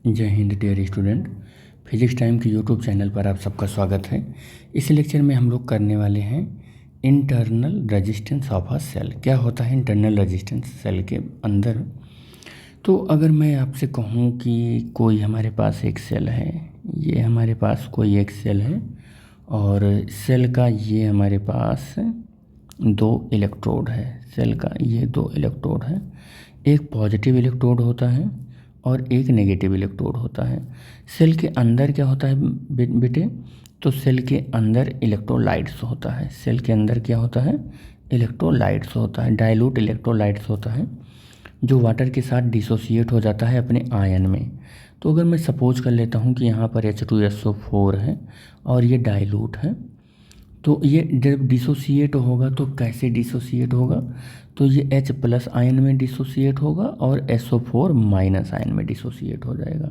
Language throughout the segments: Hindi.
जय Hind dear student. Physics time के यूट्यूब चैनल पर आप सबका स्वागत है। इस लेक्चर में हम लोग करने वाले हैं internal resistance of a cell. क्या होता है इंटरनल रेजिस्टेंस सेल के अंदर। तो अगर मैं आपसे कहूँ कि कोई हमारे पास एक सेल है, ये हमारे पास कोई एक सेल है और सेल का ये हमारे पास दो इलेक्ट्रोड है। सेल का ये दो इलेक्ट्रोड है, एक पॉजिटिव इलेक्ट्रोड होता है और एक नेगेटिव इलेक्ट्रोड होता है। सेल के अंदर क्या होता है बेटे, तो सेल के अंदर इलेक्ट्रोलाइट्स होता है। सेल के अंदर क्या होता है, इलेक्ट्रोलाइट्स होता है, डाइल्यूट इलेक्ट्रोलाइट्स होता है जो वाटर के साथ डिसोसिएट हो जाता है अपने आयन में। तो अगर मैं सपोज कर लेता हूँ कि यहाँ पर H2SO4 है और ये डाइल्यूट है, तो ये जब डिसोसिएट होगा तो कैसे डिसोसिएट होगा, तो ये H प्लस आयन में डिसोसिएट होगा और SO4 माइनस आयन में डिसोसिएट हो जाएगा।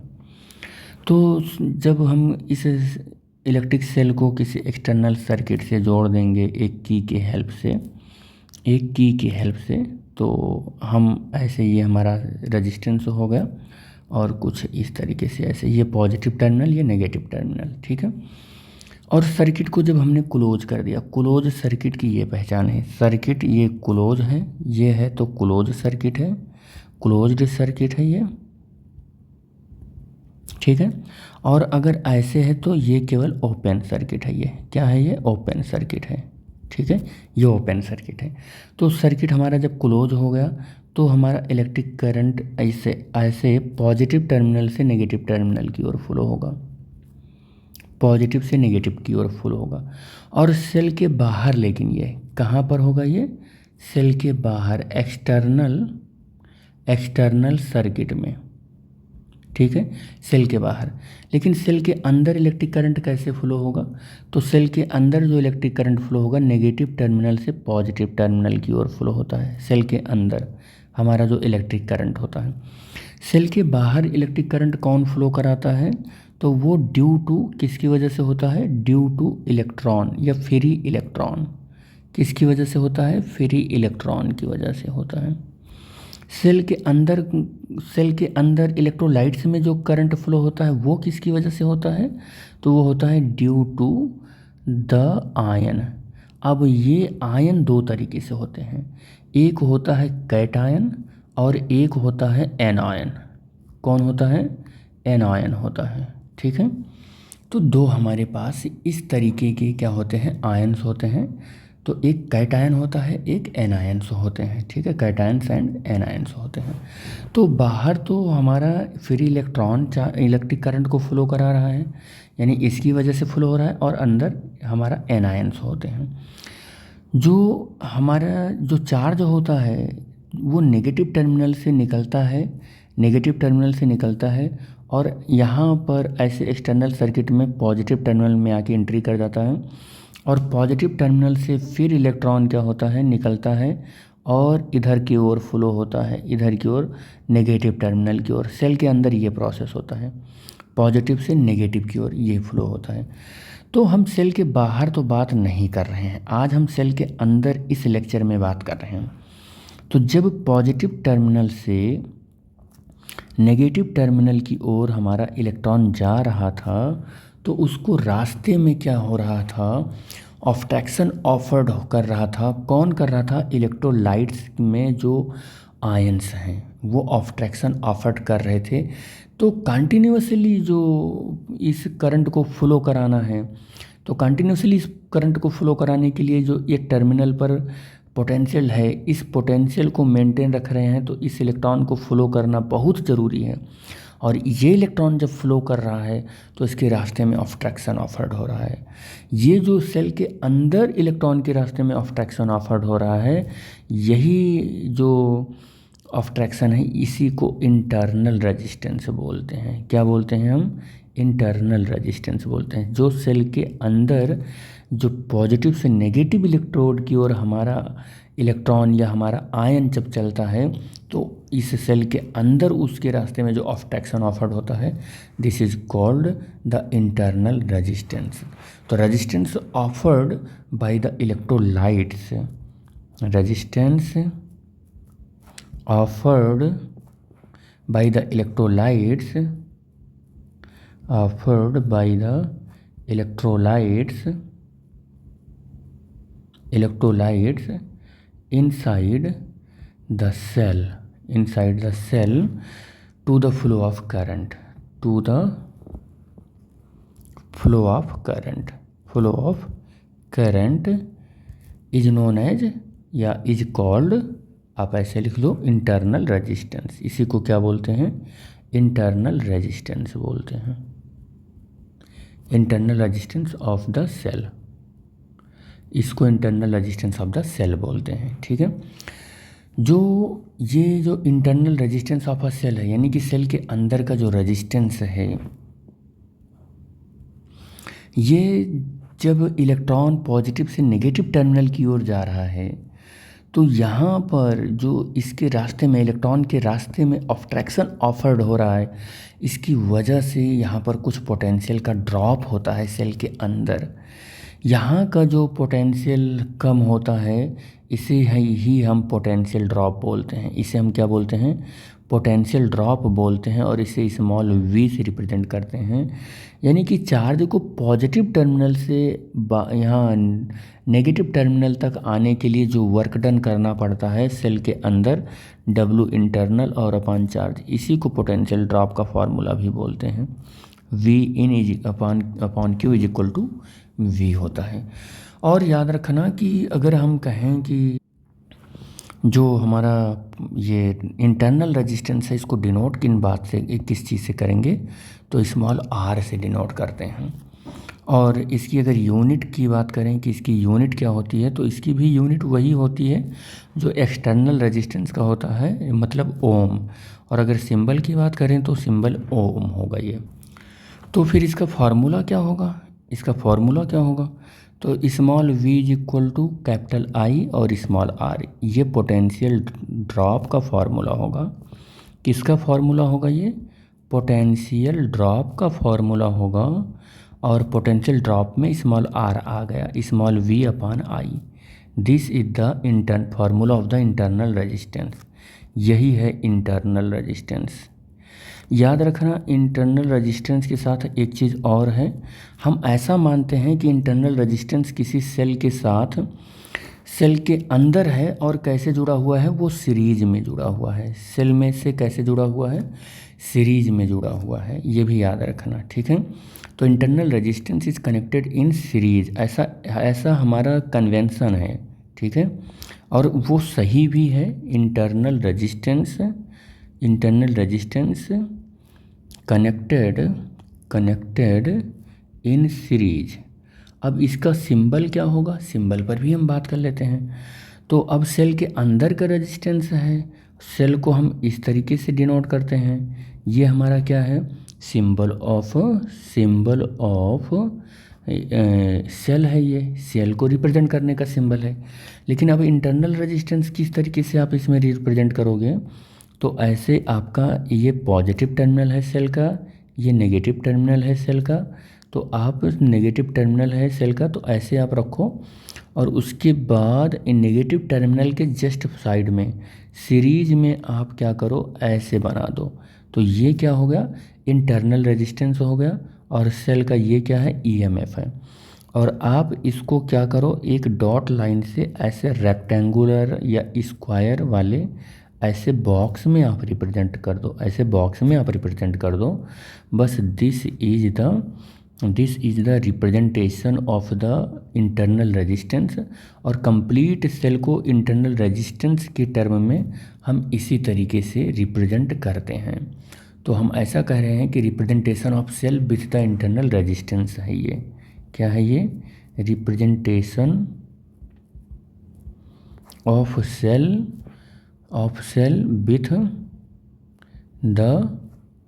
तो जब हम इस इलेक्ट्रिक सेल को किसी एक्सटर्नल सर्किट से जोड़ देंगे एक की के हेल्प से, एक की के हेल्प से, तो हम ऐसे ये हमारा रेजिस्टेंस हो गया और कुछ इस तरीके से, ऐसे ये पॉजिटिव टर्मिनल ये नेगेटिव टर्मिनल, ठीक है। और सर्किट को जब हमने क्लोज कर दिया, क्लोज सर्किट की ये पहचान है, सर्किट ये क्लोज है, ये है तो क्लोज सर्किट है, क्लोज्ड सर्किट है ये, ठीक है। और अगर ऐसे है तो ये केवल ओपन सर्किट है। ये क्या है, ये ओपन सर्किट है, ठीक है, ये ओपन सर्किट है। तो सर्किट हमारा जब क्लोज हो गया तो हमारा इलेक्ट्रिक करंट ऐसे ऐसे पॉजिटिव टर्मिनल से नेगेटिव टर्मिनल की ओर फ्लो होगा, पॉजिटिव से नेगेटिव की ओर फ्लो होगा। और सेल के बाहर, लेकिन ये कहाँ पर होगा, ये सेल के बाहर एक्सटर्नल सर्किट में, ठीक है, सेल के बाहर। लेकिन सेल के अंदर इलेक्ट्रिक करंट कैसे फ्लो होगा, तो सेल के अंदर जो इलेक्ट्रिक करंट फ्लो होगा नेगेटिव टर्मिनल से पॉजिटिव टर्मिनल की ओर फ्लो होता है। सेल के अंदर हमारा जो इलेक्ट्रिक करंट होता है, सेल के बाहर इलेक्ट्रिक करंट कौन फ्लो कराता है, तो वो ड्यू टू किसकी वजह से होता है, ड्यू टू इलेक्ट्रॉन या फ्री इलेक्ट्रॉन। किसकी वजह से होता है, फ्री इलेक्ट्रॉन की वजह से होता है। सेल के अंदर इलेक्ट्रोलाइट्स में जो करंट फ्लो होता है वो किसकी वजह से होता है, तो वो होता है ड्यू टू द आयन। अब ये आयन दो तरीके से होते हैं, एक होता है कैट आयन और एक होता है एनायन। कौन होता है, एनायन होता है, ठीक है। तो दो हमारे पास इस तरीके के क्या होते हैं, आयन्स होते हैं। तो एक कैटायन होता है, एक एनायंस होते हैं, ठीक है, कैटायंस एंड एनायंस होते हैं। तो बाहर तो हमारा फ्री इलेक्ट्रॉन इलेक्ट्रिक करंट को फ्लो करा रहा है, यानी इसकी वजह से फ्लो हो रहा है, और अंदर हमारा एनायंस होते हैं। जो हमारा जो चार्ज होता है वो नेगेटिव टर्मिनल से निकलता है, नेगेटिव टर्मिनल से निकलता है और यहाँ पर ऐसे एक्सटर्नल सर्किट में पॉजिटिव टर्मिनल में आके एंट्री कर जाता है, और पॉजिटिव टर्मिनल से फिर इलेक्ट्रॉन क्या होता है, निकलता है और इधर की ओर फ्लो होता है, इधर की ओर नेगेटिव टर्मिनल की ओर। सेल के अंदर ये प्रोसेस होता है, पॉजिटिव से नेगेटिव की ओर ये फ्लो होता है। तो हम सेल के बाहर तो बात नहीं कर रहे हैं, आज हम सेल के अंदर इस लेक्चर में बात कर रहे हैं। तो जब पॉजिटिव टर्मिनल से नेगेटिव टर्मिनल की ओर हमारा इलेक्ट्रॉन जा रहा था, तो उसको रास्ते में क्या हो रहा था, ऑब्स्ट्रक्शन ऑफर्ड कर रहा था। कौन कर रहा था, इलेक्ट्रोलाइट्स में जो आयंस हैं वो ऑब्स्ट्रक्शन ऑफर्ड कर रहे थे। तो कंटिन्यूसली जो इस करंट को फ्लो कराना है, तो कंटिन्यूसली इस करंट को फ्लो कराने के लिए जो एक टर्मिनल पर पोटेंशियल है, इस पोटेंशियल को मेंटेन रख रहे हैं, तो इस इलेक्ट्रॉन को फ्लो करना बहुत ज़रूरी है। और ये इलेक्ट्रॉन जब फ्लो कर रहा है तो इसके रास्ते में ऑब्स्ट्रक्शन ऑफर्ड हो रहा है। ये जो सेल के अंदर इलेक्ट्रॉन के रास्ते में ऑब्स्ट्रक्शन ऑफर्ड हो रहा है, यही जो ऑब्स्ट्रक्शन है इसी को इंटरनल रेजिस्टेंस बोलते हैं। क्या बोलते हैं हम, इंटरनल रेजिस्टेंस बोलते हैं। जो सेल के अंदर जो पॉजिटिव से नेगेटिव इलेक्ट्रोड की ओर हमारा इलेक्ट्रॉन या हमारा आयन जब चलता है, तो इस सेल के अंदर उसके रास्ते में जो ऑब्स्ट्रक्शन ऑफर्ड होता है, this is called the internal resistance. तो resistance offered by the electrolytes, resistance offered by the electrolytes offered by the electrolytes inside the cell to the flow of current is known as या is called, आप ऐसे लिख लो, इंटरनल रेजिस्टेंस। इसी को क्या बोलते हैं? इंटरनल रेजिस्टेंस बोलते हैं, internal resistance of the cell, इसको internal resistance of the cell बोलते हैं। ठीक है, ये जो internal resistance of a cell है, यानी कि सेल के अंदर का जो रेजिस्टेंस है, ये जब इलेक्ट्रॉन पॉजिटिव से नेगेटिव टर्मिनल की ओर जा रहा है, तो यहाँ पर जो इसके रास्ते में, इलेक्ट्रॉन के रास्ते में ऑब्स्ट्रक्शन ऑफर्ड हो रहा है, इसकी वजह से यहाँ पर कुछ पोटेंशियल का ड्रॉप होता है सेल के अंदर। यहाँ का जो पोटेंशियल कम होता है, इसे ही हम पोटेंशियल ड्रॉप बोलते हैं। इसे हम क्या बोलते हैं? पोटेंशियल ड्रॉप बोलते हैं, और इसे स्मॉल v से रिप्रेजेंट करते हैं। यानी कि चार्ज को पॉजिटिव टर्मिनल से यहाँ नेगेटिव टर्मिनल तक आने के लिए जो वर्क डन करना पड़ता है सेल के अंदर, W इंटरनल और अपॉन चार्ज, इसी को पोटेंशियल ड्रॉप का फॉर्मूला भी बोलते हैं। V in is upon Q is equal to V होता है। और याद रखना कि अगर हम कहें कि जो हमारा ये इंटरनल रेजिस्टेंस है, इसको डिनोट किन बात से, किस चीज़ से करेंगे, तो स्मॉल r से डिनोट करते हैं। और इसकी अगर यूनिट की बात करें कि इसकी यूनिट क्या होती है, तो इसकी भी यूनिट वही होती है जो एक्सटर्नल रेजिस्टेंस का होता है, मतलब ओम। और अगर सिंबल की बात करें तो सिंबल ओम होगा ये। तो फिर इसका फार्मूला क्या होगा? तो small v is equal to capital I और स्मॉल r, ये पोटेंशियल ड्रॉप का फार्मूला होगा। किसका फार्मूला होगा? ये पोटेंशियल ड्रॉप का फार्मूला होगा। और पोटेंशियल ड्रॉप में स्मॉल r आ गया, small v upon I। This is the formula of the internal resistance. यही है इंटरनल रेजिस्टेंस। याद रखना, इंटरनल रेजिस्टेंस के साथ एक चीज़ और है। हम ऐसा मानते हैं कि इंटरनल रेजिस्टेंस किसी सेल के साथ, सेल के अंदर है, और कैसे जुड़ा हुआ है? वो सीरीज में जुड़ा हुआ है। सेल में से कैसे जुड़ा हुआ है? सीरीज में जुड़ा हुआ है, ये भी याद रखना। ठीक है, तो internal resistance is connected in series, ऐसा हमारा कन्वेंशन है। ठीक है, और वो सही भी है। Internal resistance connected in series. अब इसका सिंबल क्या होगा? सिंबल पर भी हम बात कर लेते हैं। तो अब सेल के अंदर का रेजिस्टेंस है, सेल को हम इस तरीके से डिनोट करते हैं। ये हमारा क्या है? सिंबल ऑफ सेल है, ये सेल को रिप्रेजेंट करने का सिंबल है। लेकिन अब इंटरनल रेजिस्टेंस किस तरीके से आप इसमें रिप्रेजेंट करोगे? तो ऐसे आपका ये पॉजिटिव टर्मिनल है सेल का, ये नेगेटिव टर्मिनल है सेल का। तो आप नेगेटिव टर्मिनल है सेल का, तो ऐसे आप रखो, और उसके बाद इन नेगेटिव टर्मिनल के जस्ट साइड में सीरीज में आप क्या करो? ऐसे बना दो। तो ये क्या हो गया? इंटरनल रेजिस्टेंस हो गया, और सेल का ये क्या है? EMF है। और आप इसको क्या करो? एक डॉट लाइन से ऐसे रेक्टेंगुलर या स्क्वायर वाले ऐसे बॉक्स में आप रिप्रेजेंट कर दो, ऐसे बॉक्स में आप रिप्रेजेंट कर दो। बस this is the representation of the internal resistance. और कंप्लीट सेल को इंटरनल रेजिस्टेंस के टर्म में हम इसी तरीके से रिप्रेजेंट करते हैं। तो हम ऐसा कह रहे हैं कि representation of cell with the internal resistance है। ये क्या है? ये representation of cell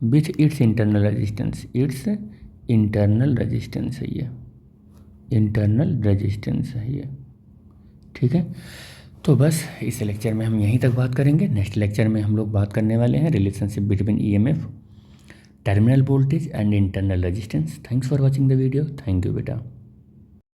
with its internal resistance, internal resistance है ये, इंटरनल रेजिस्टेंस है ये। ठीक है, तो बस इस लेक्चर में हम यहीं तक बात करेंगे। नेक्स्ट लेक्चर में हम लोग बात करने वाले हैं relationship between EMF, terminal voltage and internal resistance. Thanks for watching the video. Thank you बेटा।